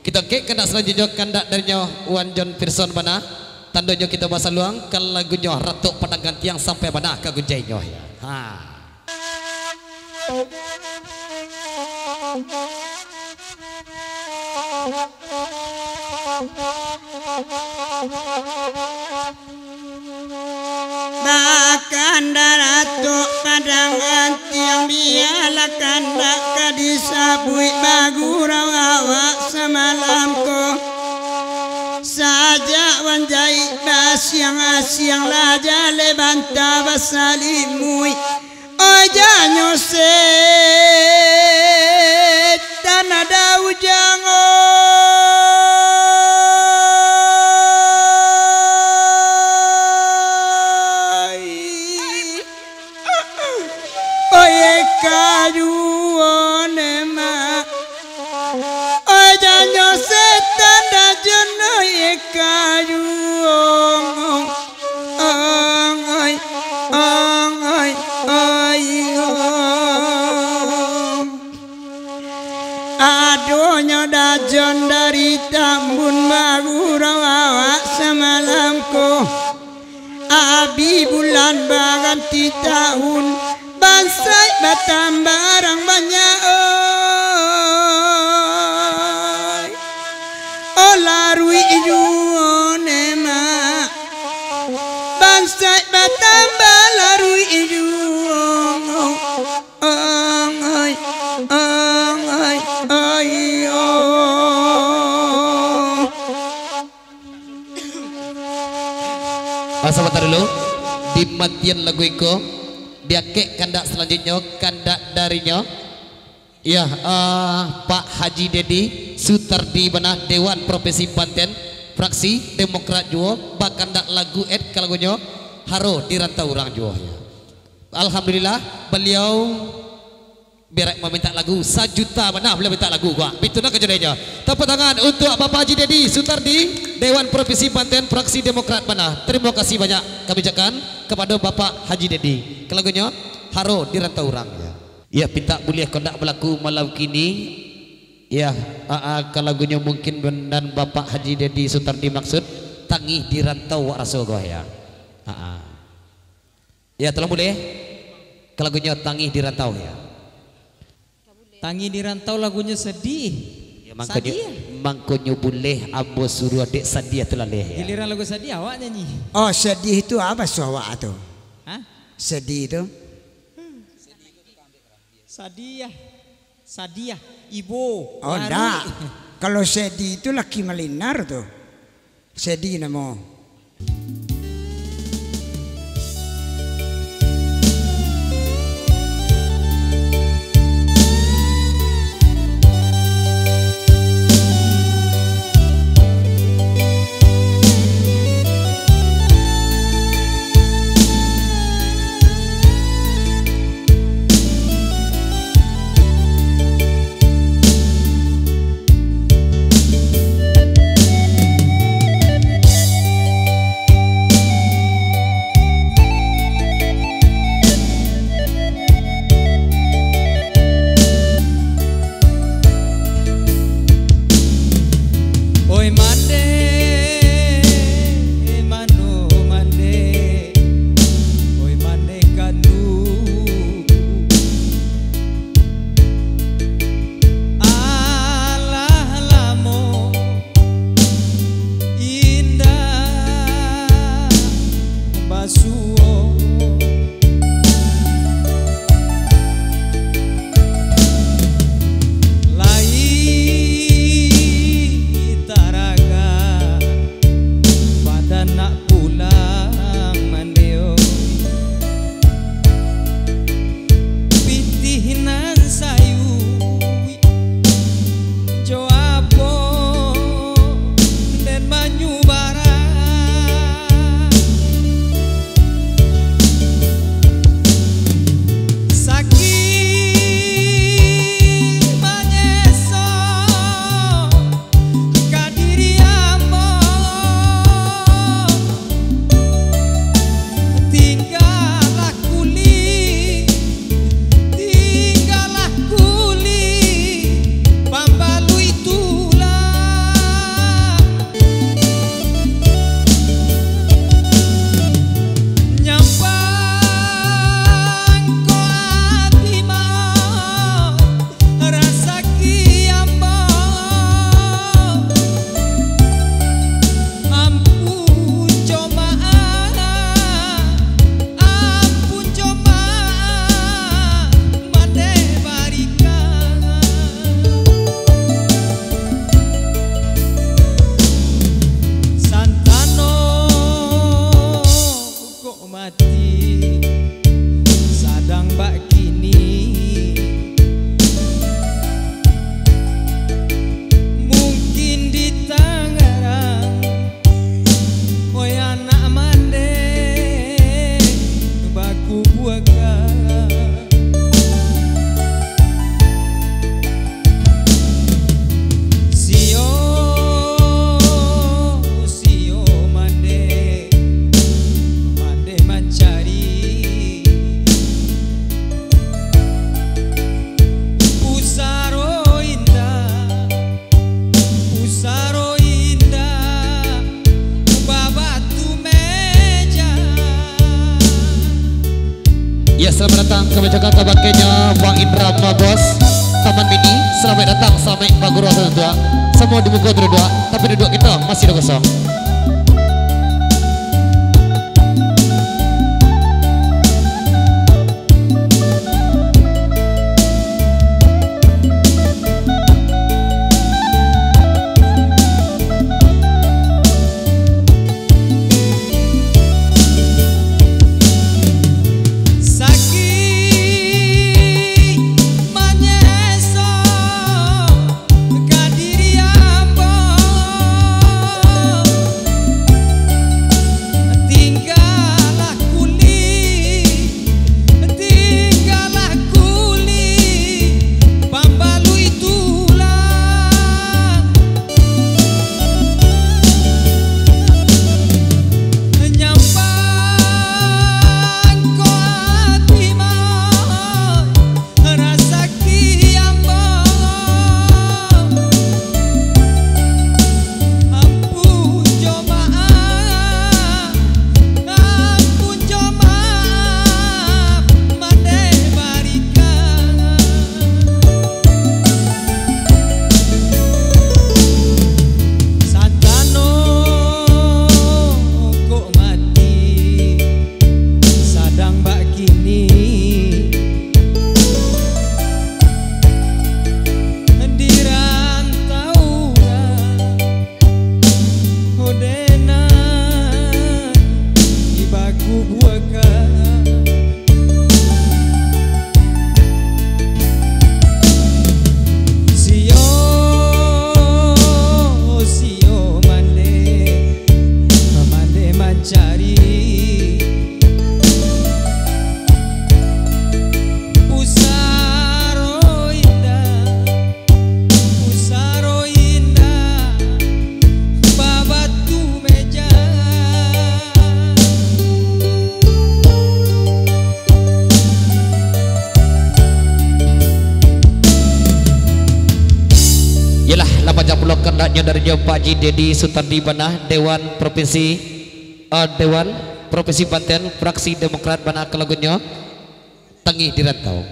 Kita ke kandak selanjutnya kandak darinya Wan John Pearson mana tandanya kita bahasa luang ke lagunya Ratu Padang Gantiang sampai mana ke gunjainya ya. Bakanda Ratu Padang Gantiang biala kandak kadisabui bagurau awak semalamku saja wanjai basyang-asyang laja lebanta basalimui ojanyo set tanada ujango oye kayuonema ojanyo set tanda jono ye kayuong ong adonya dajon dari Tambun Bagurau awak semalamku abi bulan baganti tahun bansai batam barang banyak olarui juonema bansai batam balarui juong Sebentar dulu di matian lagu itu dia ke kandak selanjutnya kandak darinya ya Pak Haji Dedi Sutardi Banah Dewan Profesi Banten fraksi Demokrat juga pak kandak lagu lagunya Haro di Rantau Orang juga ya. Alhamdulillah beliau berak meminta lagu 1 juta mana beliau minta lagu gua itu nak kejadiannya tepuk tangan untuk Bapak Haji Dedi Sutardi Dewan Provinsi Banten fraksi Demokrat mana terima kasih banyak kami ucapkan kepada Bapak Haji Dedi ke lagunya Haro di Rantau Orang ya pinta boleh kondak berlaku malam kini ya ke lagunya mungkin dan Bapak Haji Dedi Sutardi maksud Tangi di Rantau Raso gua ya ya tolong boleh ke lagunya Tangi di Rantau ya. Tangi di Rantau lagunya sedih. Ya, mangkonyo boleh abo suruh adik sedih tu laleh ya. Giliran lagu sedih awak nyanyi. Oh sedih itu apa suara tu? Hah? Sedih itu? Sadiah, ibu. Oh enggak. Kalau sedih itu laki melinar tuh. Sedih namo. kami juga kabakenya Bang Indra Bos Taman Mini. Selamat datang sampai Pak Guru 12. Semua dibuka duduk, tapi duduk kita masih kosong. Dari Pak Haji Dedi Sutardi Banah Dewan Provinsi Banten Fraksi Demokrat Banah Kelagunyo Tengih di Rantau.